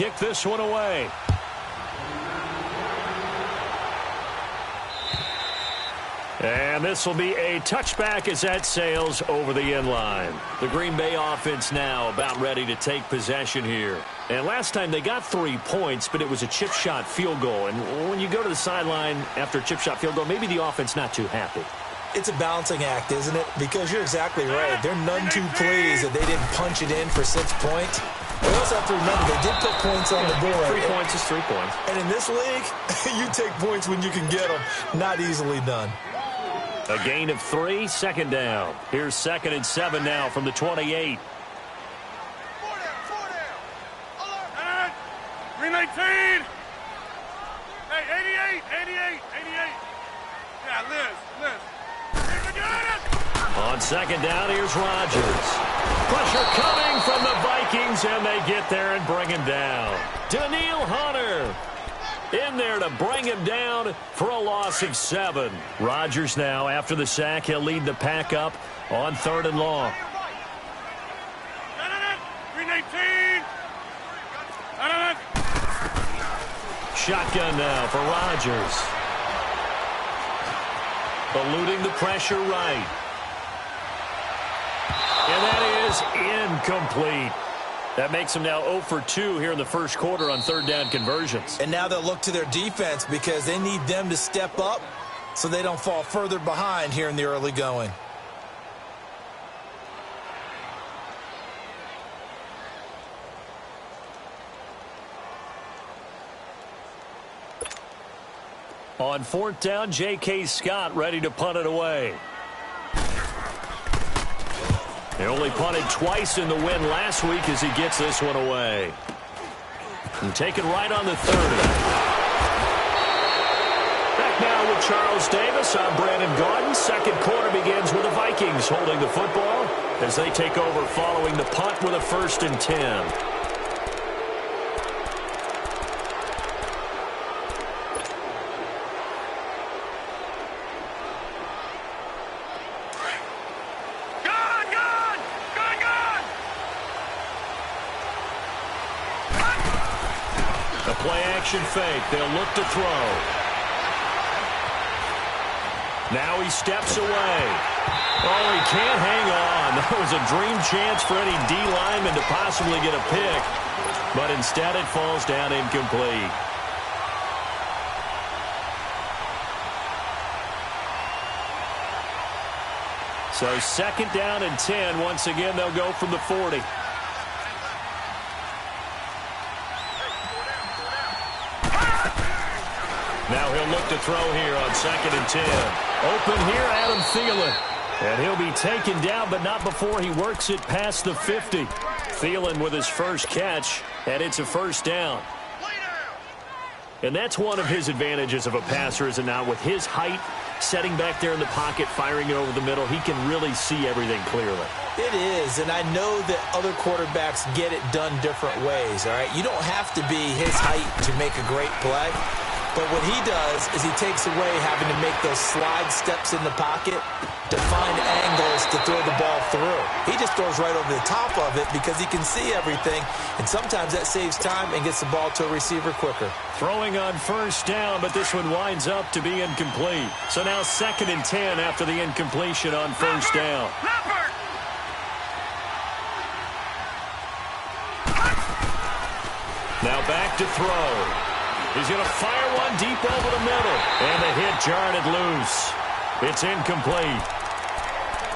kick this one away. And this will be a touchback as that sails over the end line. The Green Bay offense now about ready to take possession here. And last time they got 3 points, but it was a chip shot field goal. And when you go to the sideline after a chip shot field goal, maybe the offense not too happy. It's a balancing act, isn't it? Because you're exactly right. They're none too pleased that they didn't punch it in for 6 points. We also have to remember they did put points on the board. 3 points is 3 points. And in this league, you take points when you can get them. Not easily done. A gain of 3, second down. Here's 2nd and 7 now from the 28. 319. Hey, 88. Yeah, Liz. On 2nd down, here's Rodgers. Pressure coming from the Vikings, and they get there and bring him down. Daniil Hunter in there to bring him down for a loss of 7. Rodgers now, after the sack, he'll lead the pack up on 3rd and long. 319. Shotgun now for Rodgers. Eluding the pressure right. And that is incomplete. That makes them now 0 for 2 here in the first quarter on 3rd down conversions. And now they'll look to their defense because they need them to step up so they don't fall further behind here in the early going. On 4th down, J.K. Scott ready to punt it away. They only punted twice in the win last week as he gets this one away. And taken right on the 30. Back now with Charles Davis. I'm Brandon Gaudin. Second quarter begins with the Vikings holding the football as they take over following the punt with a 1st and 10. Play-action fake. They'll look to throw. Now he steps away. Oh, he can't hang on. That was a dream chance for any D lineman to possibly get a pick. But instead it falls down incomplete. So 2nd down and 10. Once again, they'll go from the 40. Now he'll look to throw here on 2nd and 10. Open here, Adam Thielen. And he'll be taken down, but not before he works it past the 50. Thielen with his first catch, and it's a 1st down. And that's one of his advantages of a passer, is it not? With his height, setting back there in the pocket, firing it over the middle, he can really see everything clearly. It is, and I know that other quarterbacks get it done different ways, all right? You don't have to be his height to make a great play. But what he does is he takes away having to make those slide steps in the pocket to find angles to throw the ball through. He just throws right over the top of it because he can see everything, and sometimes that saves time and gets the ball to a receiver quicker. Throwing on 1st down, but this one winds up to be incomplete. So now 2nd and 10 after the incompletion on 1st down. Now back to throw. He's going to fire one deep over the middle. And the hit jarred it loose. It's incomplete.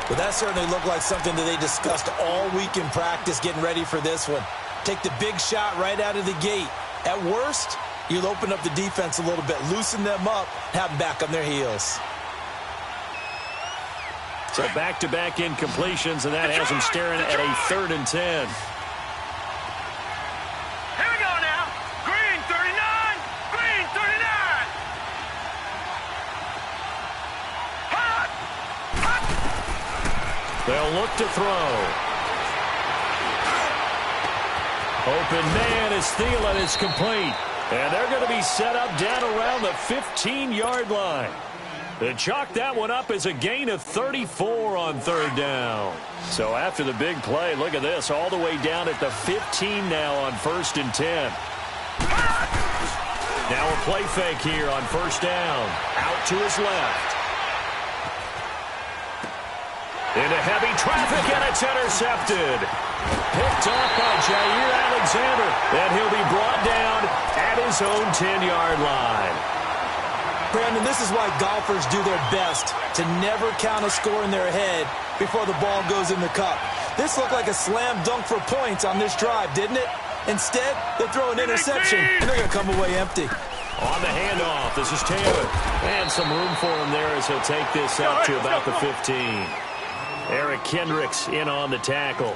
But that certainly looked like something that they discussed all week in practice getting ready for this one. Take the big shot right out of the gate. At worst, you'll open up the defense a little bit, loosen them up, have them back on their heels. So back-to-back incompletions, and that has them staring at a 3rd and 10. They'll look to throw. Open man as Thielen is complete. And they're going to be set up down around the 15-yard line. They chalk that one up as a gain of 34 on 3rd down. So after the big play, look at this, all the way down at the 15 now on 1st and 10. Now a play fake here on first down. Out to his left. Into heavy traffic, and it's intercepted. Picked off by Jair Alexander, and he'll be brought down at his own 10-yard line. Brandon, this is why golfers do their best to never count a score in their head before the ball goes in the cup. This looked like a slam dunk for points on this drive, didn't it? Instead, they throw an interception, and they're going to come away empty. On the handoff, this is Taylor. And some room for him there as he'll take this up to about the 15. Eric Kendricks in on the tackle.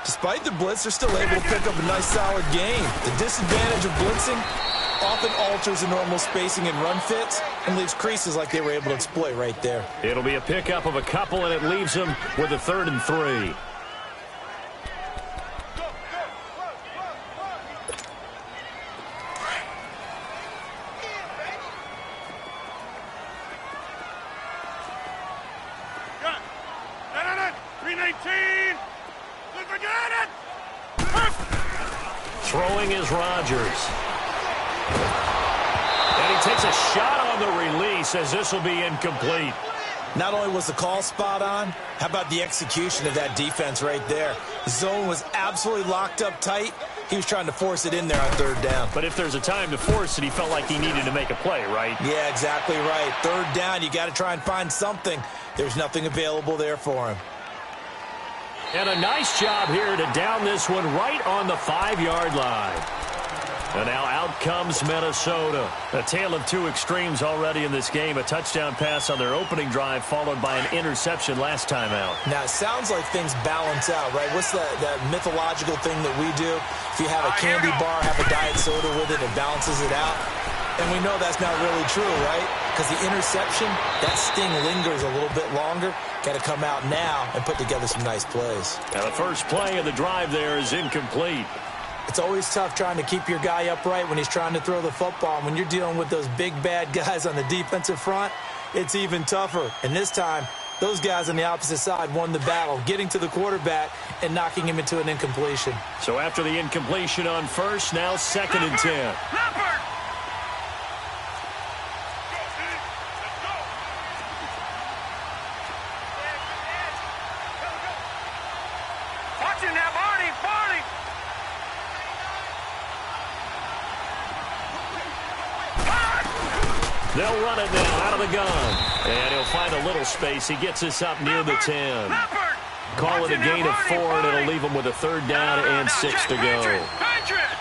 Despite the blitz, they're still able to pick up a nice, solid gain. The disadvantage of blitzing often alters the normal spacing and run fits and leaves creases like they were able to exploit right there. It'll be a pickup of a couple, and it leaves them with a 3rd and 3. Throwing is Rodgers. And he takes a shot on the release as this will be incomplete. Not only was the call spot on, how about the execution of that defense right there? The zone was absolutely locked up tight. He was trying to force it in there on 3rd down. But if there's a time to force it, he felt like he needed to make a play, right? Yeah, exactly right. 3rd down, you got to try and find something. There's nothing available there for him. And a nice job here to down this one right on the 5-yard line. And now out comes Minnesota. A tale of two extremes already in this game. A touchdown pass on their opening drive followed by an interception last time out. Now, it sounds like things balance out, right? What's that mythological thing that we do? If you have a candy bar, have a diet soda with it, it balances it out. And we know that's not really true, right? Because the interception, that sting lingers a little bit longer. Got to come out now and put together some nice plays. Now the first play of the drive there is incomplete. It's always tough trying to keep your guy upright when he's trying to throw the football. And when you're dealing with those big, bad guys on the defensive front, it's even tougher. And this time, those guys on the opposite side won the battle, getting to the quarterback and knocking him into an incompletion. So after the incompletion on first, now 2nd and 10. They'll run it now out of the gun. And he'll find a little space. He gets us up near the 10. Call it a gain of 4, and it'll leave him with a 3rd down and 6 to go.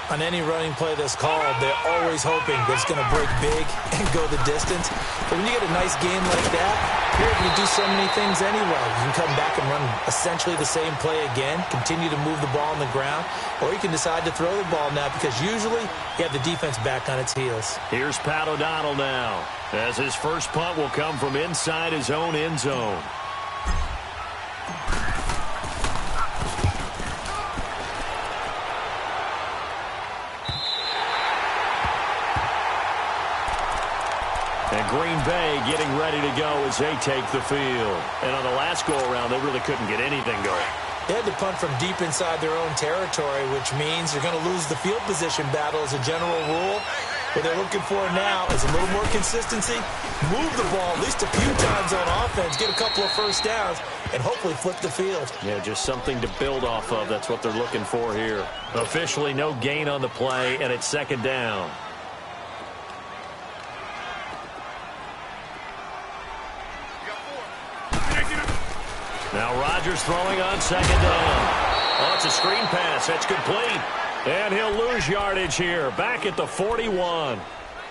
On any running play that's called, they're always hoping that it's going to break big and go the distance. But when you get a nice game like that, you're able to do so many things anyway. You can come back and run essentially the same play again, continue to move the ball on the ground, or you can decide to throw the ball now because usually you have the defense back on its heels. Here's Pat O'Donnell now, as his first punt will come from inside his own end zone. And Green Bay getting ready to go as they take the field. And on the last go-around, they really couldn't get anything going. They had to punt from deep inside their own territory, which means you're going to lose the field position battle as a general rule. What they're looking for now is a little more consistency, move the ball at least a few times on offense, get a couple of first downs, and hopefully flip the field. Yeah, just something to build off of. That's what they're looking for here. Officially no gain on the play, and it's 2nd down. Now Rodgers throwing on 2nd down. Oh, it's a screen pass. That's complete. And he'll lose yardage here. Back at the 41.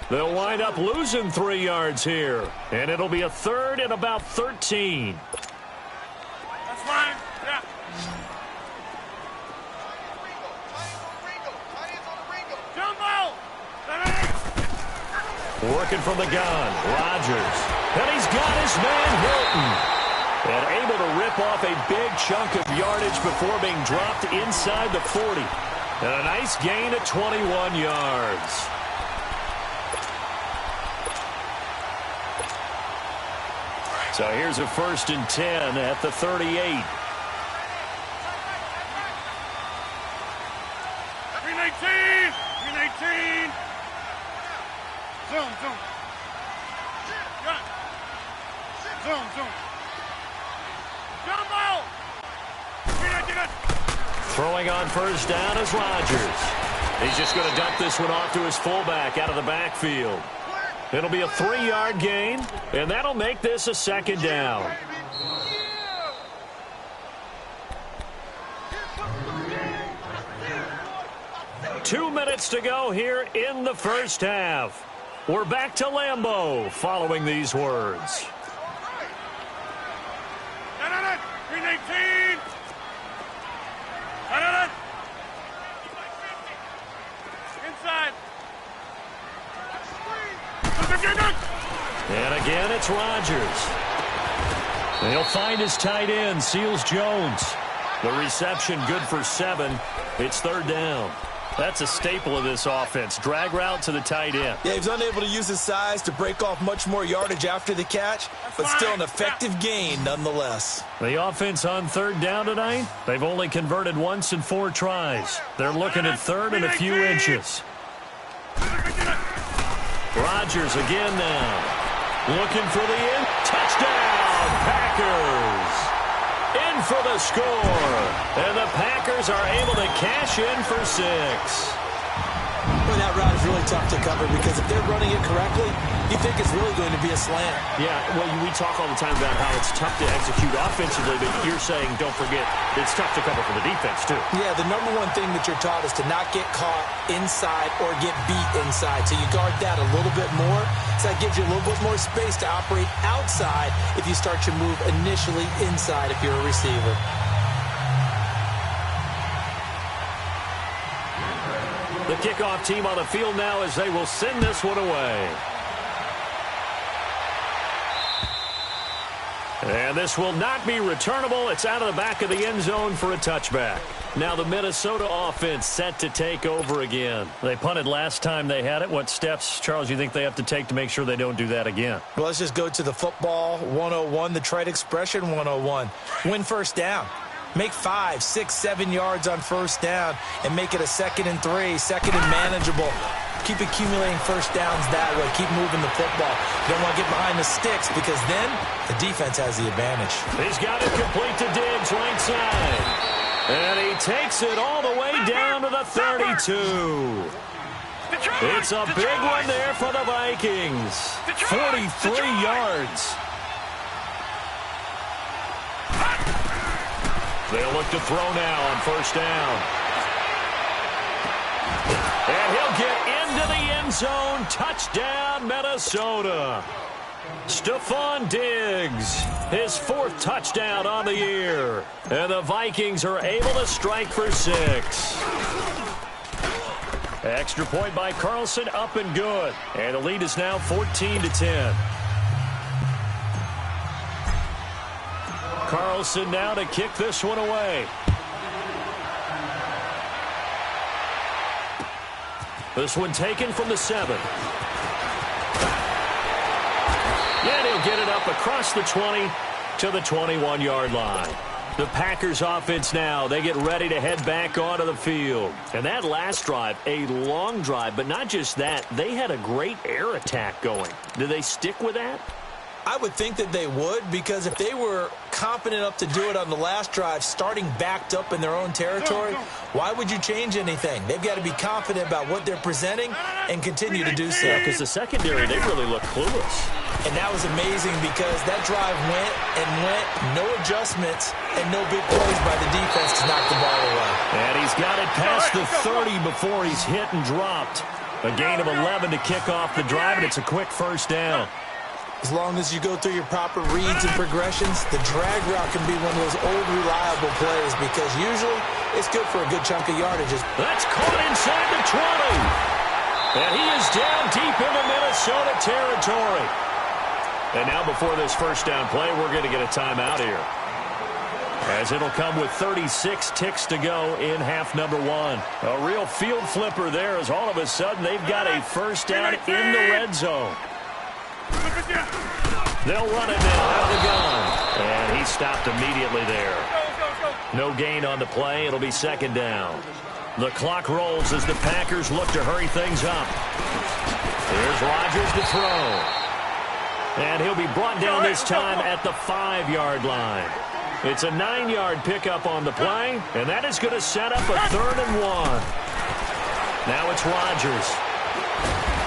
They'll wind up losing 3 yards here. And it'll be a 3rd and about 13. That's fine. Yeah. Jumbo! Working from the gun. Rodgers. And he's got his man Hilton. And able to rip off a big chunk of yardage before being dropped inside the 40. And a nice gain of 21 yards. So here's a 1st and 10 at the 38. 319! 319! zoom. Got it. Zoom, zoom. Jumbo! Get it. Throwing on first down is Rodgers. He's just going to dump this one off to his fullback out of the backfield. It'll be a 3-yard gain, and that'll make this a second down. Two minutes to go here in the first half. We're back to Lambeau following these words. Green 18. Inside. And again, it's Rodgers. He'll find his tight end, Seals Jones. The reception good for 7. It's third down. That's a staple of this offense. Drag route to the tight end. Yeah, he's unable to use his size to break off much more yardage after the catch, but still an effective gain nonetheless. The offense on third down tonight, they've only converted once in 4 tries. They're looking at third and a few inches. Rodgers again now. Looking for the end. Touchdown, Packers. In for the score. And the Packers are able to cash in for 6. Well, that route is really tough to cover because if they're running it correctly, you think it's really going to be a slant. Yeah, well, we talk all the time about how it's tough to execute offensively, but you're saying, don't forget, it's tough to cover for the defense, too. Yeah, the number one thing that you're taught is to not get caught inside or get beat inside. So you guard that a little bit more. So that gives you a little bit more space to operate outside if you start your move initially inside if you're a receiver. The kickoff team on the field now as they will send this one away. And this will not be returnable. It's out of the back of the end zone for a touchback. Now the Minnesota offense set to take over again. They punted last time they had it. What steps, Charles, you think they have to take to make sure they don't do that again? Well, let's just go to the football 101, the trade expression 101. Win first down. Make 5, 6, 7 yards on first down and make it a 2nd and 3, second and manageable. Keep accumulating first downs that way. Keep moving the football. You don't want to get behind the sticks because then the defense has the advantage. He's got it complete to Diggs right side. And he takes it all the way down to the 32. It's a big one there for the Vikings. 43 yards. They'll look to throw now on first down. And he'll get into the end zone. Touchdown, Minnesota. Stephon Diggs, his 4th touchdown on the year. And the Vikings are able to strike for 6. Extra point by Carlson, up and good. And the lead is now 14-10. Carlson now to kick this one away. This one taken from the 7. And he'll get it up across the 20 to the 21-yard line. The Packers offense now, they get ready to head back onto the field. And that last drive, a long drive, but not just that, they had a great air attack going. Do they stick with that? I would think that they would, because if they were confident enough to do it on the last drive, starting backed up in their own territory, why would you change anything? They've got to be confident about what they're presenting and continue to do so. Yeah, because the secondary, they really look clueless. And that was amazing because that drive went and went, no adjustments, and no big plays by the defense to knock the ball away. And he's got it past the 30 before he's hit and dropped. A gain of 11 to kick off the drive, and it's a quick first down. As long as you go through your proper reads and progressions, the drag route can be one of those old reliable plays because usually it's good for a good chunk of yardages. That's caught inside the 20. And he is down deep into Minnesota territory. And now before this first down play, we're going to get a timeout here, as it'll come with 36 ticks to go in half number 1. A real field flipper there as all of a sudden they've got a first down in the red zone. They'll run it now out of the gun. And he stopped immediately there. No gain on the play. It'll be second down. The clock rolls as the Packers look to hurry things up. Here's Rodgers to throw. And he'll be brought down this time at the 5-yard line. It's a 9-yard pickup on the play, and that is going to set up a 3rd and 1. Now it's Rodgers.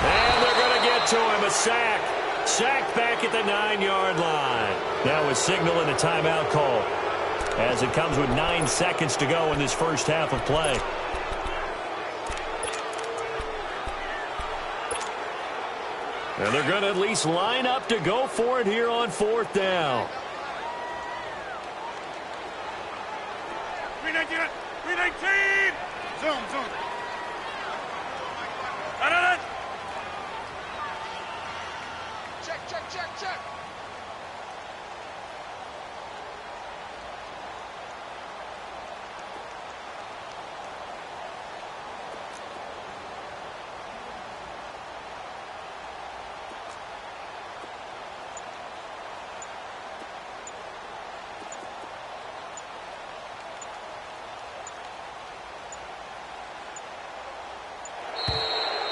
And they're going to get to him, a sack. Sacked back at the 9-yard line. Now a signal and a timeout call, as it comes with 9 seconds to go in this first half of play. And they're going to at least line up to go for it here on 4th down. 319. 319. Zone. Check.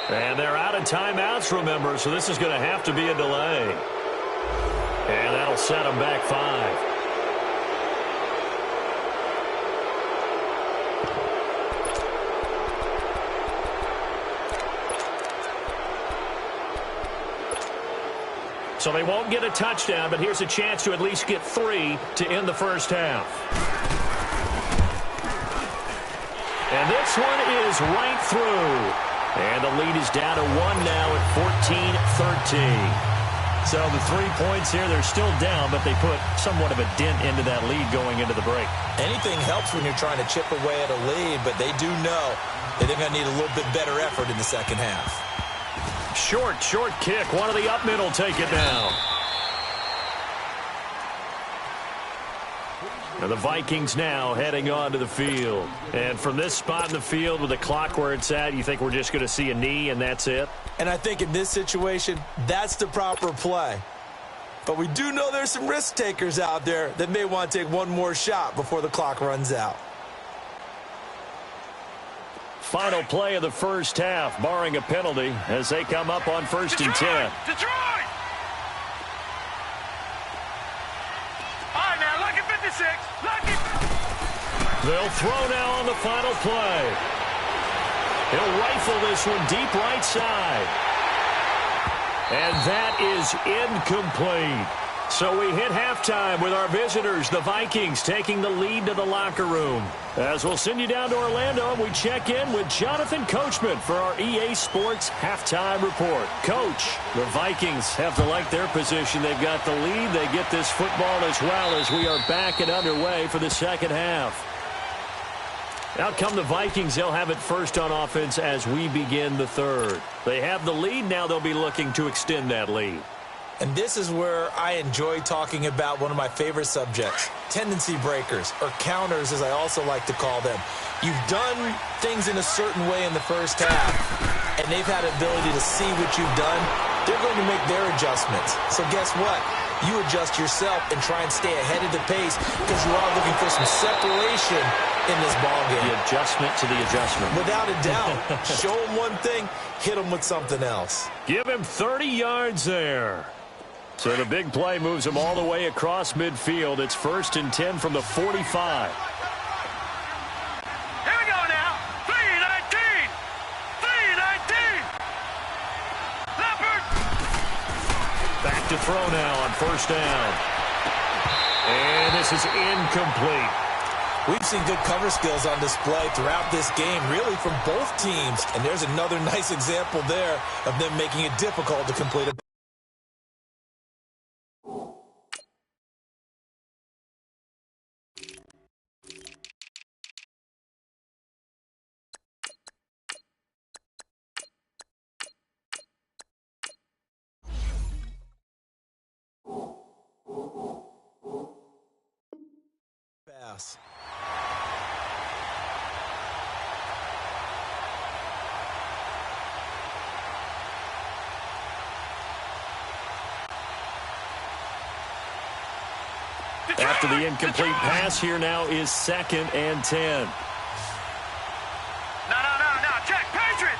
And they're out of timeouts, remember, so this is going to have to be a delay. And that'll set them back 5. So they won't get a touchdown, but here's a chance to at least get 3 to end the first half. And this one is right through. And the lead is down to 1 now at 14-13. So the 3 points here, they're still down, but they put somewhat of a dent into that lead going into the break. Anything helps when you're trying to chip away at a lead, but they do know that they're going to need a little bit better effort in the second half. Short kick. One of the up middle take it down. And the Vikings now heading onto the field. And from this spot in the field with the clock where it's at, you think we're just going to see a knee and that's it? And I think in this situation, that's the proper play. But we do know there's some risk takers out there that may want to take one more shot before the clock runs out. Final play of the first half, barring a penalty, as they come up on 1st and 10. Detroit! All right, now, lucky 56. Lucky. They'll throw now on the final play. He'll rifle this one deep right side. And that is incomplete. So we hit halftime with our visitors, the Vikings, taking the lead to the locker room. As we'll send you down to Orlando, and we check in with Jonathan Coachman for our EA Sports Halftime Report. Coach, the Vikings have to like their position. They've got the lead. They get this football as well as we are back and underway for the second half. Out come the Vikings. They'll have it first on offense as we begin the third. They have the lead. Now they'll be looking to extend that lead. And this is where I enjoy talking about one of my favorite subjects, tendency breakers, or counters as I also like to call them. You've done things in a certain way in the first half, and they've had the ability to see what you've done. They're going to make their adjustments. So guess what? You adjust yourself and try and stay ahead of the pace because you are looking for some separation in this ballgame. The adjustment to the adjustment. Without a doubt. Show them one thing, hit them with something else. Give him 30 yards there. So the big play moves him all the way across midfield. It's 1st and 10 from the 45. Here we go now. 319. 319. Leopard. Back to throw now on 1st down. And this is incomplete. We've seen good cover skills on display throughout this game, really from both teams. And there's another nice example there of them making it difficult to complete a pass. After the incomplete pass, here now is 2nd and 10. No. Check. Patriot.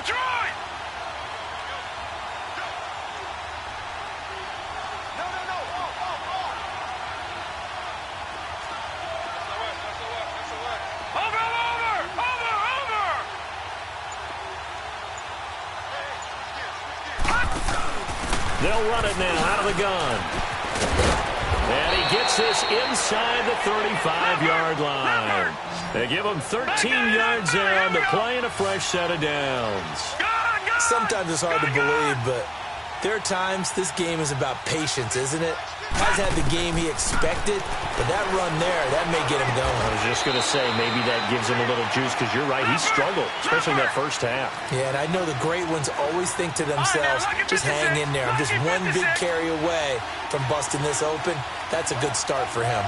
Detroit! They'll run it now out of the gun. And he gets this inside the 35-yard line. They give him 13 yards down to play in a fresh set of downs. Sometimes it's hard to believe, but there are times this game is about patience, isn't it? Has had the game he expected, but that run there, that may get him going. I was just going to say, maybe that gives him a little juice, because you're right, he struggled, especially in that first half. Yeah, and I know the great ones always think to themselves, just hang in there. I'm just one big carry away from busting this open. That's a good start for him.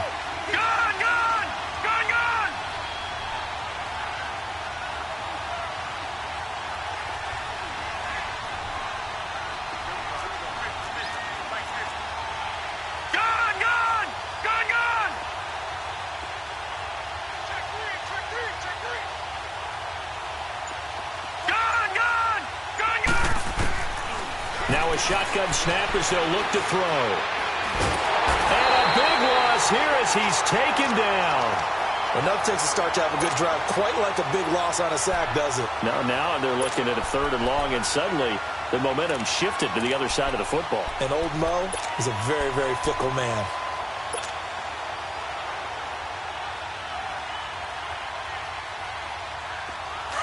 Now a shotgun snap as they'll look to throw. And a big loss here as he's taken down. Enough takes a start to have a good drive. Quite like a big loss on a sack, does it? Now they're looking at a 3rd and long, and suddenly the momentum shifted to the other side of the football. And old Mo is a very, very fickle man.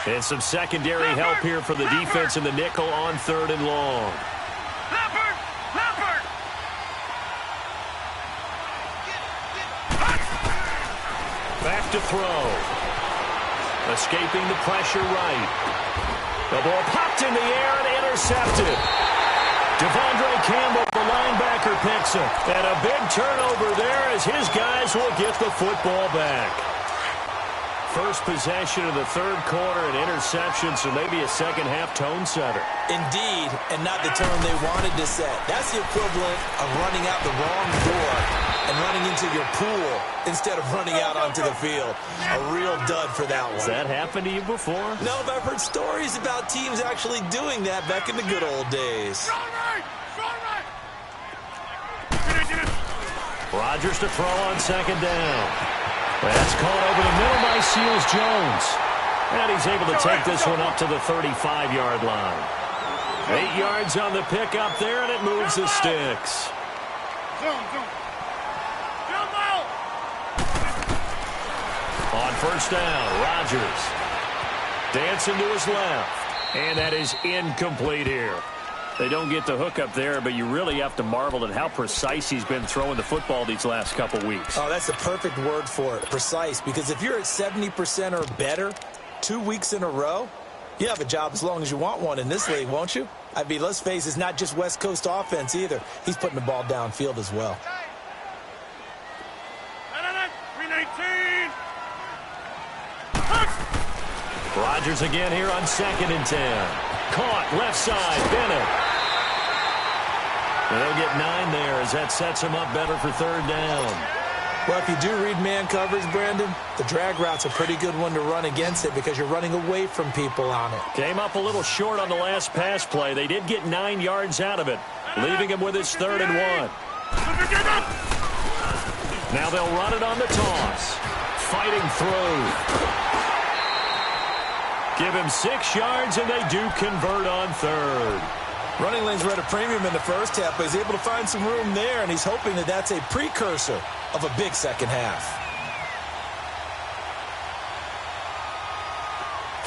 And some secondary help here for the defense in the nickel on 3rd and long. Back to throw. Escaping the pressure right. The ball popped in the air and intercepted. Devondre Campbell, the linebacker, picks it. And a big turnover there as his guys will get the football back. First possession of the 3rd quarter, an interception, so maybe a second-half tone setter. Indeed, and not the tone they wanted to set. That's the equivalent of running out the wrong door and running into your pool instead of running out onto the field. A real dud for that one. Has that happened to you before? No, but I've heard stories about teams actually doing that back in the good old days. Rodgers to throw on 2nd down. That's caught over the middle by Seals-Jones. And he's able to take this one up to the 35-yard line. 8 yards on the pickup there, and it moves the sticks. On 1st down, Rodgers dancing to his left. And that is incomplete here. They don't get the hook up there, but you really have to marvel at how precise he's been throwing the football these last couple weeks. Oh, that's the perfect word for it, precise, because if you're at 70% or better 2 weeks in a row, you have a job as long as you want one in this league, won't you? I mean, let's face it, it's not just West Coast offense either. He's putting the ball downfield as well. 319. Rodgers again here on 2nd and 10. Caught left side, Bennett. And they'll get 9 there as that sets him up better for 3rd down. Well, if you do read man coverage, Brandon, the drag route's a pretty good one to run against it because you're running away from people on it. Came up a little short on the last pass play. They did get 9 yards out of it, leaving him with his 3rd and 1. Now they'll run it on the toss. Fighting through. Give him 6 yards, and they do convert on 3rd. Running lanes were at a premium in the first half, but he's able to find some room there, and he's hoping that that's a precursor of a big second half.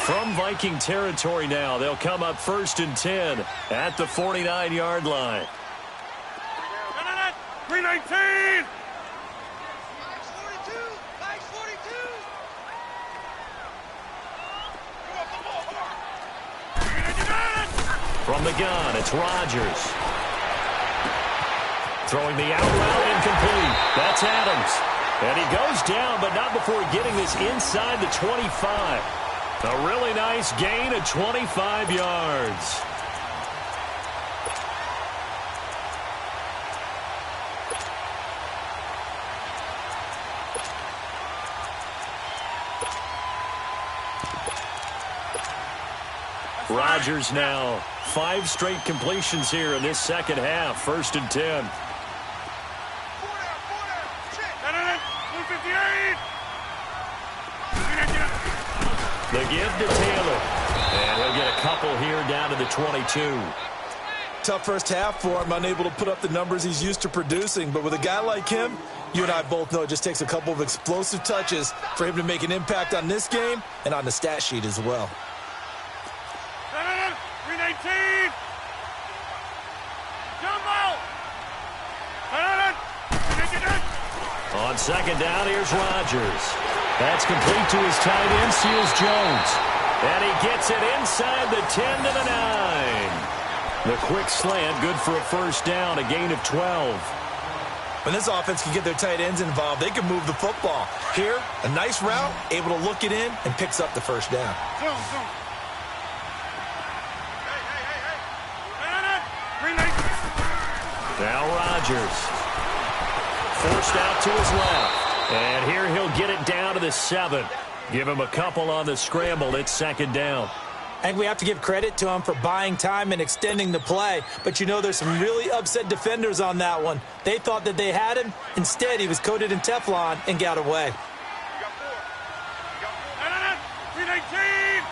From Viking territory now, they'll come up 1st and 10 at the 49-yard line. 319. From the gun, it's Rodgers. Throwing the out route incomplete. That's Adams. And he goes down, but not before getting this inside the 25. A really nice gain of 25 yards. Rodgers now 5 straight completions here in this second half. 1st and 10. 258. The give to Taylor. And he'll get a couple here down to the 22. Tough first half for him, unable to put up the numbers he's used to producing. But with a guy like him, you and I both know it just takes a couple of explosive touches for him to make an impact on this game and on the stat sheet as well. 319. Jumbo. On second down, here's Rodgers. That's complete to his tight end, Seals Jones. And he gets it inside the 10 to the 9. The quick slant, good for a first down, a gain of 12. When this offense can get their tight ends involved, they can move the football. Here, a nice route, able to look it in, and picks up the first down. Zoom. Now Rodgers. Forced out to his left. And here he'll get it down to the 7. Give him a couple on the scramble. It's second down. I think we have to give credit to him for buying time and extending the play. But you know there's some really upset defenders on that one. They thought that they had him. Instead, he was coated in Teflon and got away. 319.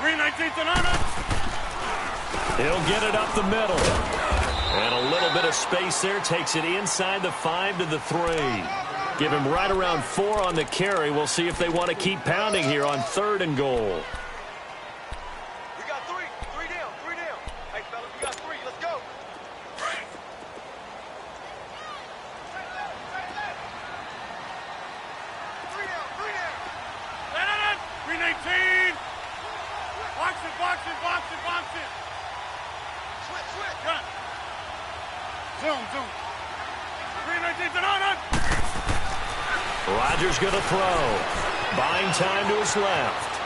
319 to Nana. He'll get it up the middle. And a little bit of space there. Takes it inside the 5 to the 3. Give him right around 4 on the carry. We'll see if they want to keep pounding here on 3rd and goal. We got 3. 3 down. 3 down. Hey, fellas, we got 3. Let's go. 3 down. 3 down. 319. Box it. Switch. Gun. Zoom. 319 to Nana. Rodgers going to throw. Buying time to his left.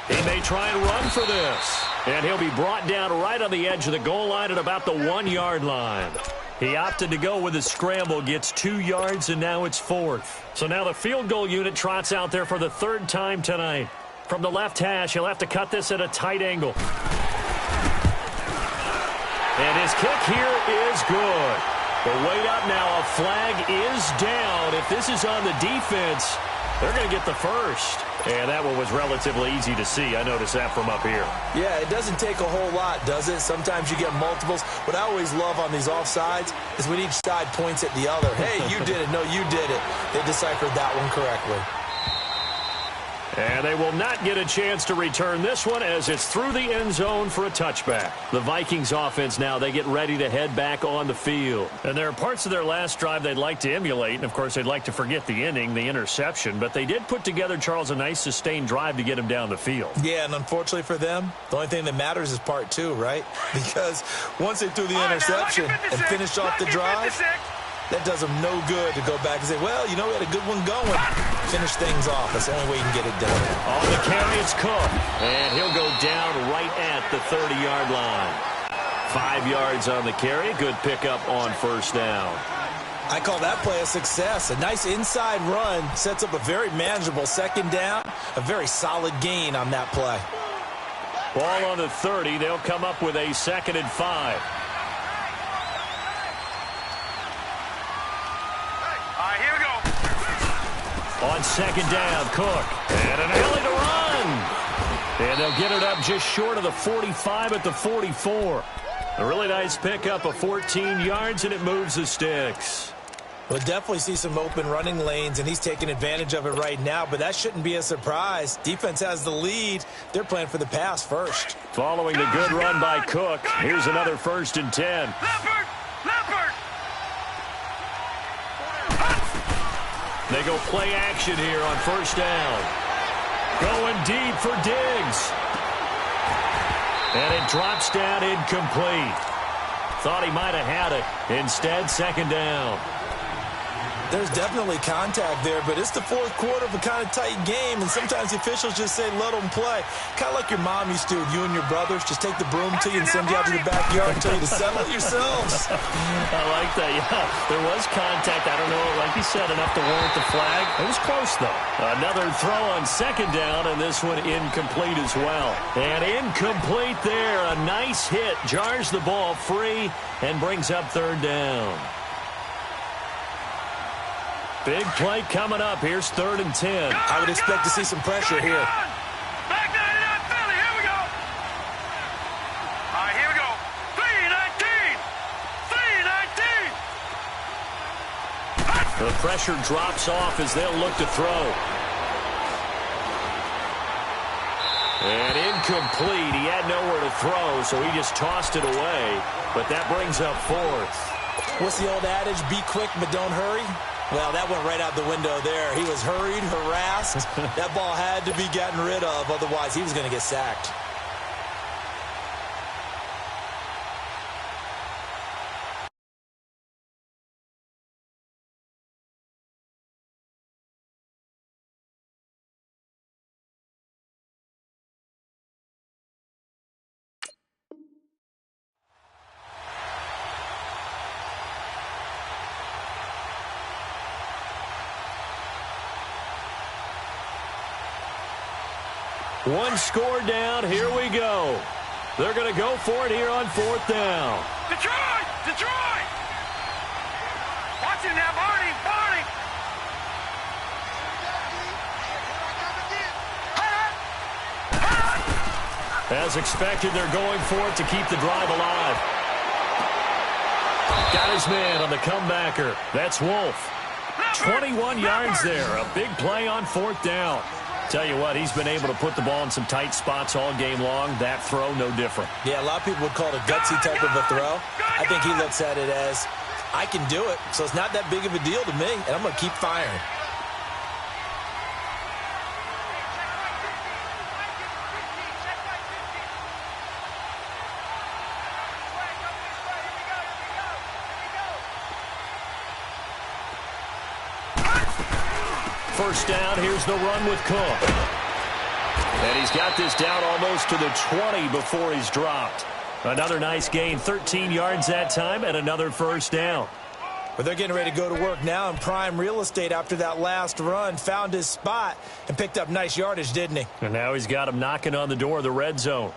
He may try and run for this. And he'll be brought down right on the edge of the goal line at about the 1-yard line. He opted to go with a scramble, gets 2 yards, and now it's 4th. So now the field goal unit trots out there for the 3rd time tonight. From the left hash, he'll have to cut this at a tight angle. And his kick here is good. But wait up now, a flag is down. If this is on the defense, they're going to get the first. And that one was relatively easy to see. I noticed that from up here. Yeah, it doesn't take a whole lot, does it? Sometimes you get multiples. What I always love on these offsides is when each side points at the other. Hey, you did it. No, you did it. They deciphered that one correctly. And they will not get a chance to return this one as it's through the end zone for a touchback. The Vikings offense now, they get ready to head back on the field. And there are parts of their last drive they'd like to emulate. And, of course, they'd like to forget the inning, the interception. But they did put together, Charles, a nice sustained drive to get him down the field. Yeah, and unfortunately for them, the only thing that matters is part 2, right? Because once they threw the interception and finished off the drive, that does them no good to go back and say, well, you know, we had a good one going. Finish things off. That's the only way you can get it done. On the carry, it's Cook. And he'll go down right at the 30-yard line. 5 yards on the carry. Good pickup on first down. I call that play a success. A nice inside run sets up a very manageable second down. A very solid gain on that play. Ball on the 30. They'll come up with a 2nd and 5. Here we go. On second down, Cook. And an alley to run. And they'll get it up just short of the 45 at the 44. A really nice pickup of 14 yards, and it moves the sticks. We'll definitely see some open running lanes, and he's taking advantage of it right now, but that shouldn't be a surprise. Defense has the lead. They're playing for the pass first. Following the good run by Cook, here's another 1st and 10. Leopard. They go play action here on first down. Going deep for Diggs. And it drops down incomplete. Thought he might have had it. Instead, second down. There's definitely contact there, but it's the fourth quarter of a kind of tight game, and sometimes the officials just say, let them play. Kind of like your mom used to with you and your brothers. Just take the broom to you and send you out to the backyard and tell you to settle it yourselves. I like that, yeah. There was contact. I don't know, like you said, enough to warrant the flag. It was close, though. Another throw on second down, and this one incomplete as well. And incomplete there. A nice hit. Jars the ball free and brings up third down. Big play coming up. Here's 3rd and 10. I would expect to see some pressure here. Back 99 Philly. Here we go. All right, here we go. 3-19. 3-19. The pressure drops off as they'll look to throw. And incomplete. He had nowhere to throw, so he just tossed it away. But that brings up 4th. What's the old adage? Be quick, but don't hurry. Well, that went right out the window there. He was hurried, harassed. That ball had to be gotten rid of, otherwise he was going to get sacked. One score down. Here we go. They're going to go for it here on 4th down. Detroit! Detroit! Watch it now, Barney! Barney! As expected, they're going for it to keep the drive alive. Got his man on the comebacker. That's Wolf. 21 yards there. A big play on 4th down. Tell you what, he's been able to put the ball in some tight spots all game long. That throw, no different. Yeah, a lot of people would call it a gutsy type of a throw. I think he looks at it as, I can do it, so it's not that big of a deal to me, and I'm going to keep firing. First down, here's the run with Cook. And he's got this down almost to the 20 before he's dropped. Another nice gain, 13 yards that time, and another first down. But they're getting ready to go to work now in prime real estate after that last run. Found his spot and picked up nice yardage, didn't he? And now he's got him knocking on the door of the red zone.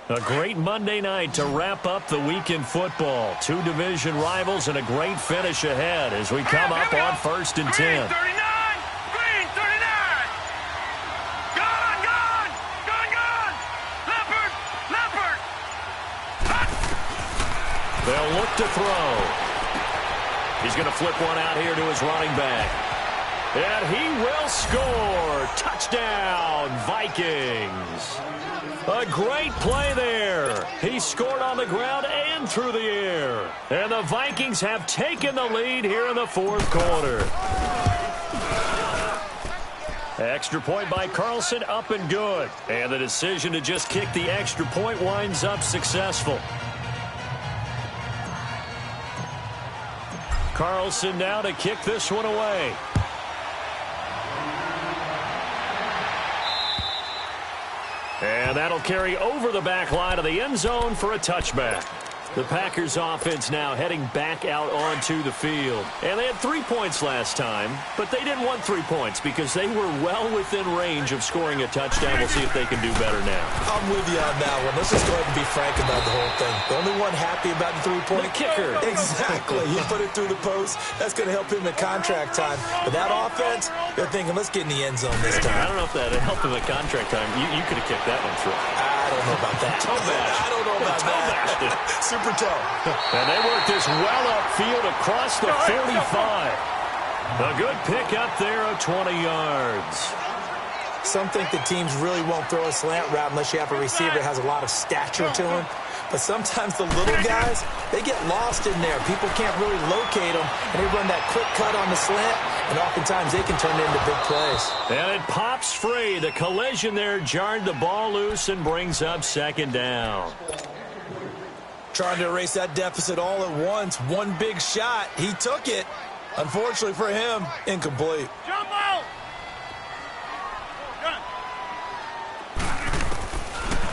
A great Monday night to wrap up the week in football. 2 division rivals and a great finish ahead as we come up on 1st and 10. Green 39! Green 39! Gone! Gone! Gone! Gone! Leopard! Leopard! They'll look to throw. He's going to flip one out here to his running back. And he will score. Touchdown, Vikings. A great play there. He scored on the ground and through the air. And the Vikings have taken the lead here in the 4th quarter. Extra point by Carlson, up and good. And the decision to just kick the extra point winds up successful. Carlson now to kick this one away. And that'll carry over the back line of the end zone for a touchback. The Packers offense now heading back out onto the field. And they had 3 points last time, but they didn't want 3 points because they were well within range of scoring a touchdown. We'll see if they can do better now. I'm with you on that one. Let's just go ahead and be frank about the whole thing. The only one happy about the 3-point kicker. Exactly. He put it through the post. That's going to help him in contract time. But that offense, they're thinking, let's get in the end zone this time. I don't know if that helped him at contract time. You could have kicked that one through. I don't know about that. Toe bash. I don't know about that. Super toe. And they work this well upfield across the 45. A good pick up there of 20 yards. Some think the teams really won't throw a slant route unless you have a receiver that has a lot of stature to him. But sometimes the little guys, they get lost in there. People can't really locate them, and they run that quick cut on the slant, and oftentimes they can turn into big plays. And it pops free. The collision there jarred the ball loose and brings up second down. Trying to erase that deficit all at once. One big shot. He took it. Unfortunately for him, incomplete. Jumbo!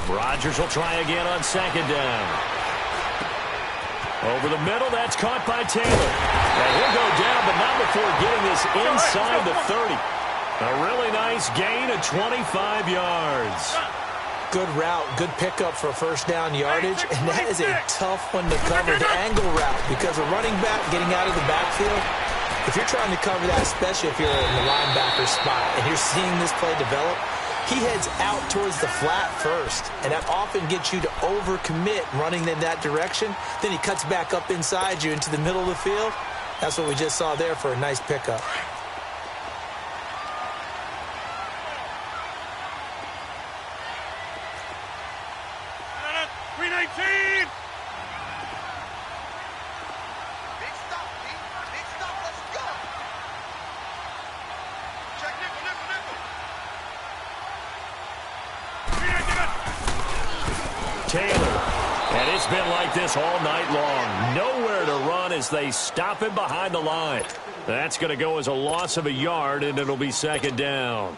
Rodgers will try again on second down. Over the middle, that's caught by Taylor. And he'll go down, but not before getting this inside the 30. A really nice gain of 25 yards. Good route, good pickup for first down yardage, and that is a tough one to cover, the angle route, because a running back getting out of the backfield, if you're trying to cover that, especially if you're in the linebacker spot, and you're seeing this play develop, he heads out towards the flat first, and that often gets you to overcommit running in that direction. Then he cuts back up inside you into the middle of the field. That's what we just saw there for a nice pickup. 319! Big stop, Pete. Big stop. Let's go. Check nickel, nickel, nickel. Taylor. And it's been like this all night long. Nowhere to run as they stop him behind the line. That's going to go as a loss of a yard, and it'll be second down.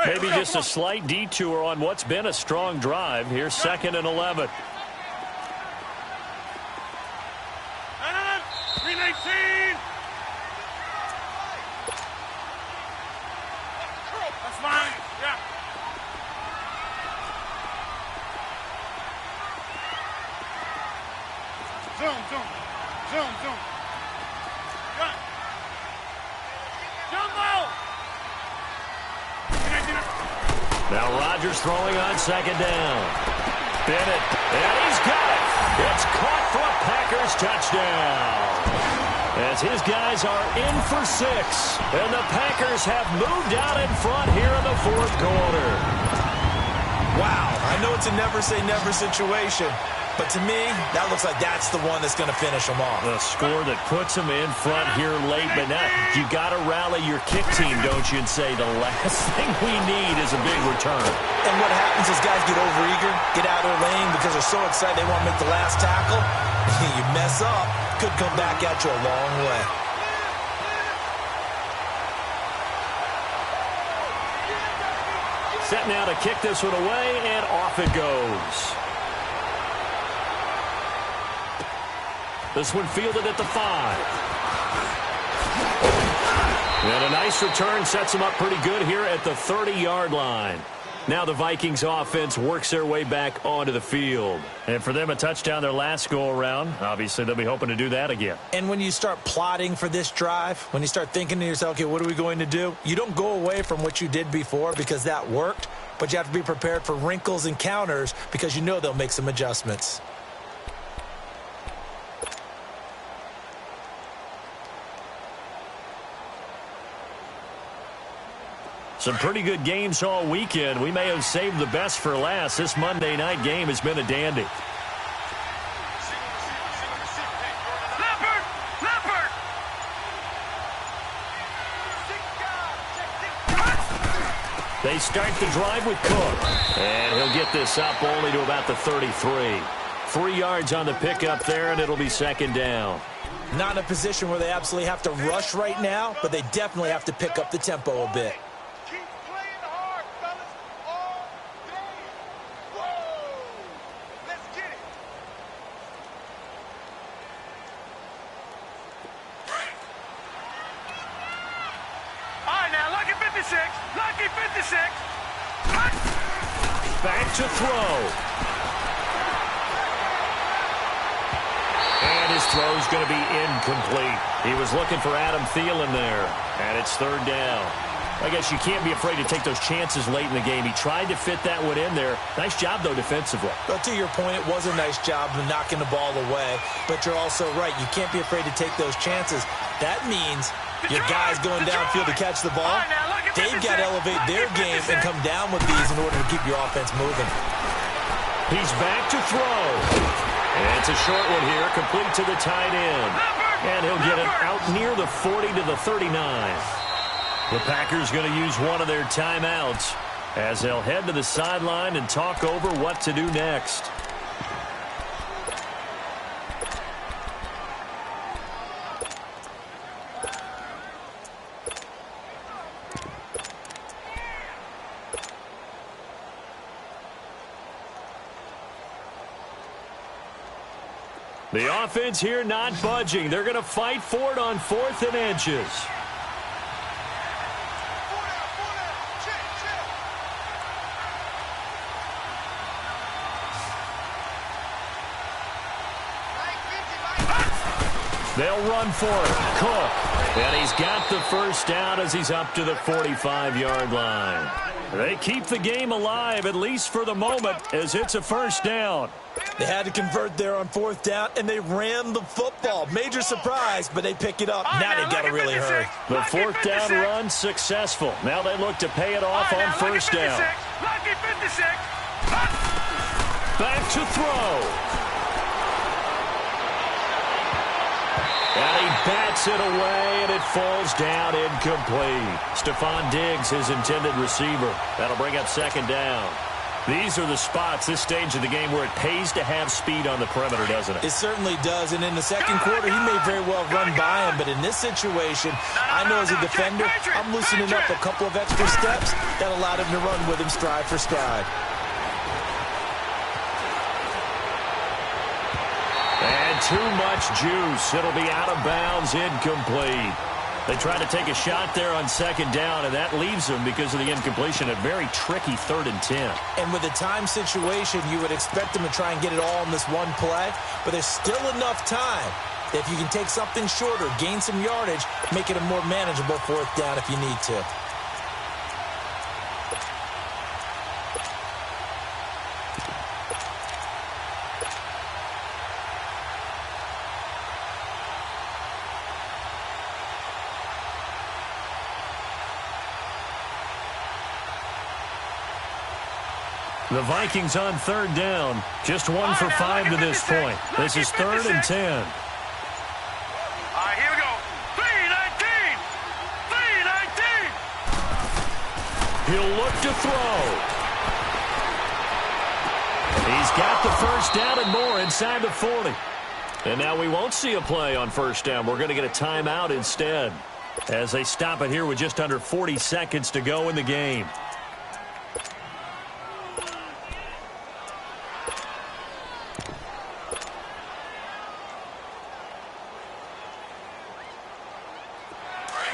Maybe just a slight detour on what's been a strong drive. Here's second and 11. 319! That's fine. Yeah. Zoom. Got it. Jumbo! Now Rodgers throwing on second down. Bennett, and he's got it. It's caught for a Packers touchdown. As his guys are in for 6. And the Packers have moved out in front here in the fourth quarter. Wow, I know it's a never-say-never situation, but to me, that looks like that's the one that's going to finish them off. The score that puts them in front here late, but now you got to rally your kick team, don't you, and say the last thing we need is a big return. And what happens is guys get overeager, get out of their lane because they're so excited they want to make the last tackle. You mess up, could come back at you a long way. Set now to kick this one away, and off it goes. This one fielded at the 5. And a nice return sets them up pretty good here at the 30-yard line. Now the Vikings offense works their way back onto the field. And for them, a touchdown their last go-around. Obviously, they'll be hoping to do that again. And when you start plotting for this drive, when you start thinking to yourself, okay, what are we going to do? You don't go away from what you did before because that worked, but you have to be prepared for wrinkles and counters because you know they'll make some adjustments. Some pretty good games all weekend. We may have saved the best for last. This Monday night game has been a dandy. Leopard! They start the drive with Cook. And he'll get this up only to about the 33. 3 yards on the pickup there, and it'll be second down. Not in a position where they absolutely have to rush right now, but they definitely have to pick up the tempo a bit. Lucky 56. Back to throw. And his throw's going to be incomplete. He was looking for Adam Thielen there. And it's third down. I guess you can't be afraid to take those chances late in the game. He tried to fit that one in there. Nice job, though, defensively. But to your point, it was a nice job of knocking the ball away. But you're also right. You can't be afraid to take those chances. That means your guy's going downfield to catch the ball. They've got to elevate their game and come down with these in order to keep your offense moving. He's back to throw. And it's a short one here, complete to the tight end. And he'll get it out near the 40 to the 39. The Packers going to use one of their timeouts as they'll head to the sideline and talk over what to do next. The offense here not budging. They're going to fight for it on 4th and inches. They'll run for it. Cook. And he's got the first down as he's up to the 45-yard line. They keep the game alive, at least for the moment, as it's a first down. They had to convert there on 4th down, and they ran the football. Major surprise, but they pick it up. Now they've got to really hurry. The 4th down run successful. Now they look to pay it off on first down. Back to throw. And he bats it away, and it falls down incomplete. Stephon Diggs, his intended receiver. That'll bring up 2nd down. These are the spots, this stage of the game, where it pays to have speed on the perimeter, doesn't it? It certainly does, and in the second quarter, he may very well run by him, but in this situation, I know as a defender, I'm loosening up a couple of extra steps that allowed him to run with him stride for stride. And too much juice. It'll be out of bounds, incomplete. They try to take a shot there on 2nd down, and that leaves them, because of the incompletion, a very tricky 3rd and 10. And with a time situation, you would expect them to try and get it all in this one play, but there's still enough time that if you can take something shorter, gain some yardage, make it a more manageable 4th down if you need to. The Vikings on 3rd down. Just 1 for 5 to this point. This is 3rd and 10. All right, here we go. 3-19. 3-19. He'll look to throw. He's got the first down and more inside the 40. And now we won't see a play on first down. We're going to get a timeout instead, as they stop it here with just under 40 seconds to go in the game.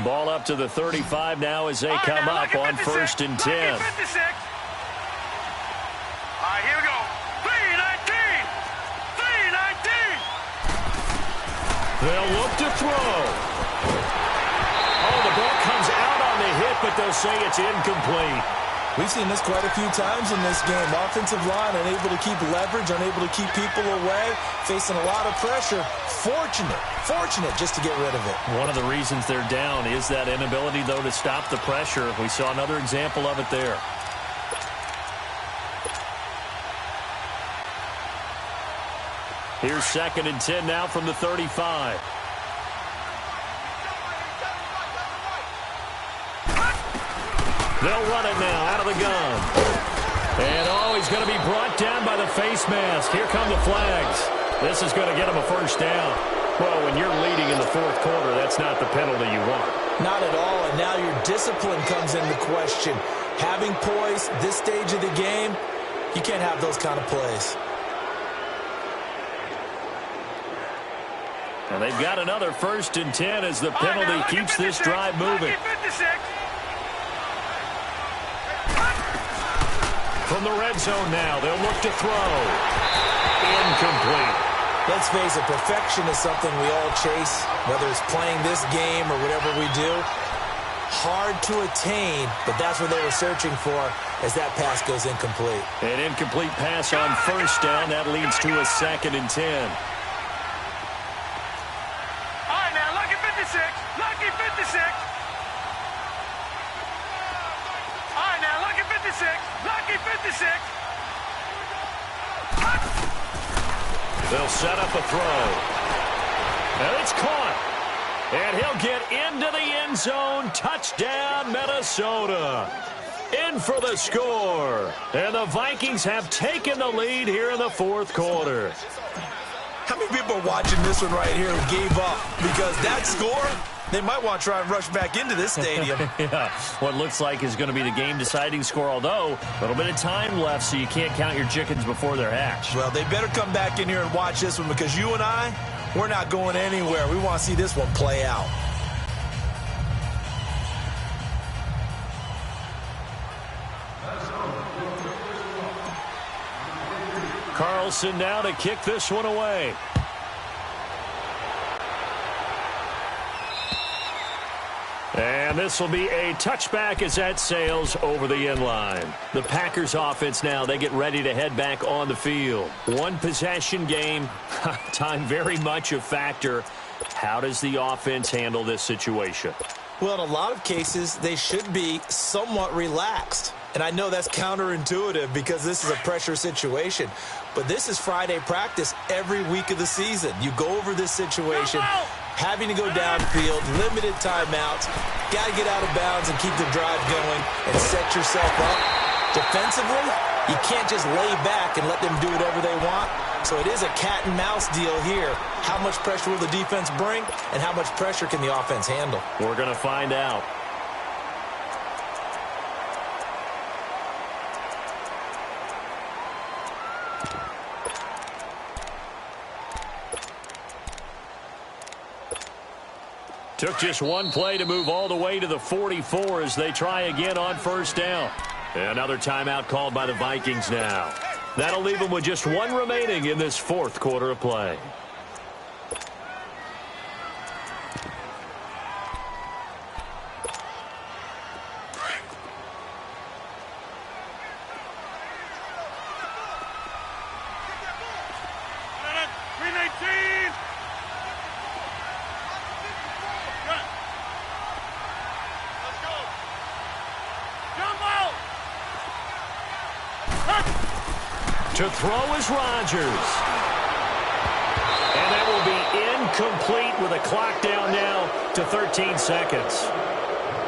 Ball up to the 35 now as they come up on 1st and 10. All right, here we go. 3-19. 3-19. They'll look to throw. Oh, the ball comes out on the hit, but they'll say it's incomplete. We've seen this quite a few times in this game. Offensive line unable to keep leverage, unable to keep people away, facing a lot of pressure. Fortunate just to get rid of it. One of the reasons they're down is that inability, though, to stop the pressure. We saw another example of it there. Here's 2nd and 10 now from the 35. They'll run it now out of the gun. And, he's going to be brought down by the face mask. Here come the flags. This is going to get him a first down. Well, when you're leading in the 4th quarter, that's not the penalty you want. Not at all, and now your discipline comes into question. Having poise this stage of the game, you can't have those kind of plays. And they've got another 1st and 10 as the penalty keeps this drive moving. From the red zone now, they'll look to throw. Incomplete. Let's face it, perfection is something we all chase, whether it's playing this game or whatever we do. Hard to attain, but that's what they were searching for as that pass goes incomplete. An incomplete pass on 1st down. That leads to a 2nd and 10. All right, now, lucky 56. Lucky 56. They'll set up a throw. And it's caught. And he'll get into the end zone. Touchdown, Minnesota. In for the score. And the Vikings have taken the lead here in the fourth quarter. How many people are watching this one right here who gave up? Because that score, they might want to try and rush back into this stadium. Yeah, what looks like is going to be the game-deciding score, although a little bit of time left, so you can't count your chickens before they're hatched. Well, they better come back in here and watch this one, because you and I, we're not going anywhere. We want to see this one play out. Carlson now to kick this one away. And this will be a touchback as that sails over the end line. The Packers offense now, they get ready to head back on the field. One possession game, time very much a factor. How does the offense handle this situation? Well, in a lot of cases, they should be somewhat relaxed. And I know that's counterintuitive because this is a pressure situation. But this is Friday practice every week of the season. You go over this situation, having to go downfield, limited timeouts, got to get out of bounds and keep the drive going and set yourself up. Defensively, you can't just lay back and let them do whatever they want. So it is a cat and mouse deal here. How much pressure will the defense bring, and how much pressure can the offense handle? We're going to find out. Took just one play to move all the way to the 44 as they try again on first down. Another timeout called by the Vikings now. That'll leave them with just one remaining in this fourth quarter of play. To throw is Rodgers. And that will be incomplete with a clock down now to 13 seconds.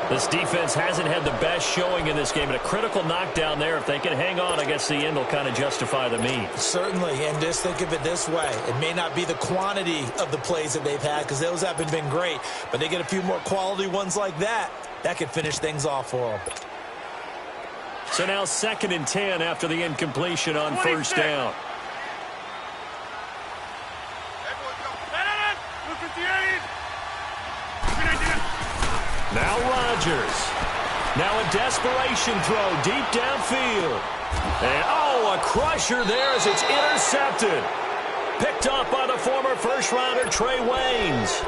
This defense hasn't had the best showing in this game, and a critical knockdown there. If they can hang on, I guess the end will kind of justify the means. Certainly, and just think of it this way. It may not be the quantity of the plays that they've had, because those haven't been great, but they get a few more quality ones like that. That could finish things off for them. So now 2nd and 10 after the incompletion on 26. first down. Now Rodgers. Now a desperation throw deep downfield. And oh, a crusher there as it's intercepted. Picked up by the former first-rounder Trey Waynes.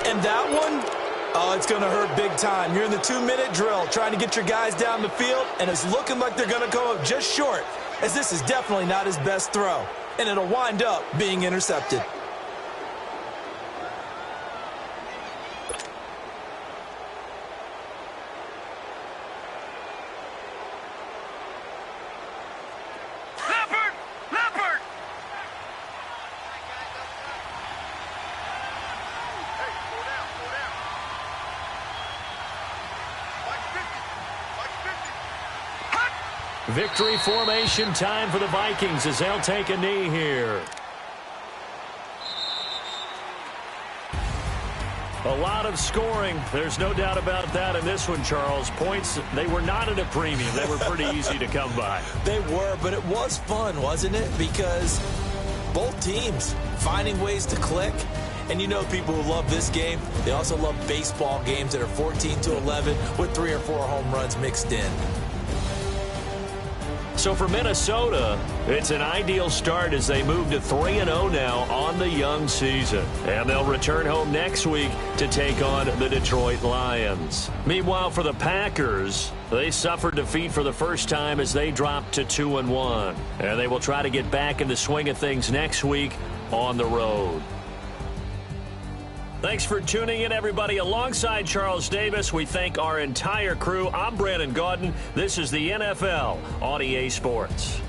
And that one, oh, it's going to hurt big time. You're in the 2-minute drill trying to get your guys down the field, and it's looking like they're going to come up just short, as this is definitely not his best throw, and it'll wind up being intercepted. Victory formation time for the Vikings as they'll take a knee here. A lot of scoring. There's no doubt about that in this one, Charles. Points, they were not at a premium. They were pretty easy to come by. They were, but it was fun, wasn't it? Because both teams finding ways to click. And you know people who love this game, they also love baseball games that are 14-11 with 3 or 4 home runs mixed in. So for Minnesota, it's an ideal start as they move to 3-0 now on the young season. And they'll return home next week to take on the Detroit Lions. Meanwhile, for the Packers, they suffered defeat for the first time as they dropped to 2-1. And they will try to get back in the swing of things next week on the road. Thanks for tuning in, everybody. Alongside Charles Davis, we thank our entire crew. I'm Brandon Gaudin. This is the NFL on EA Sports.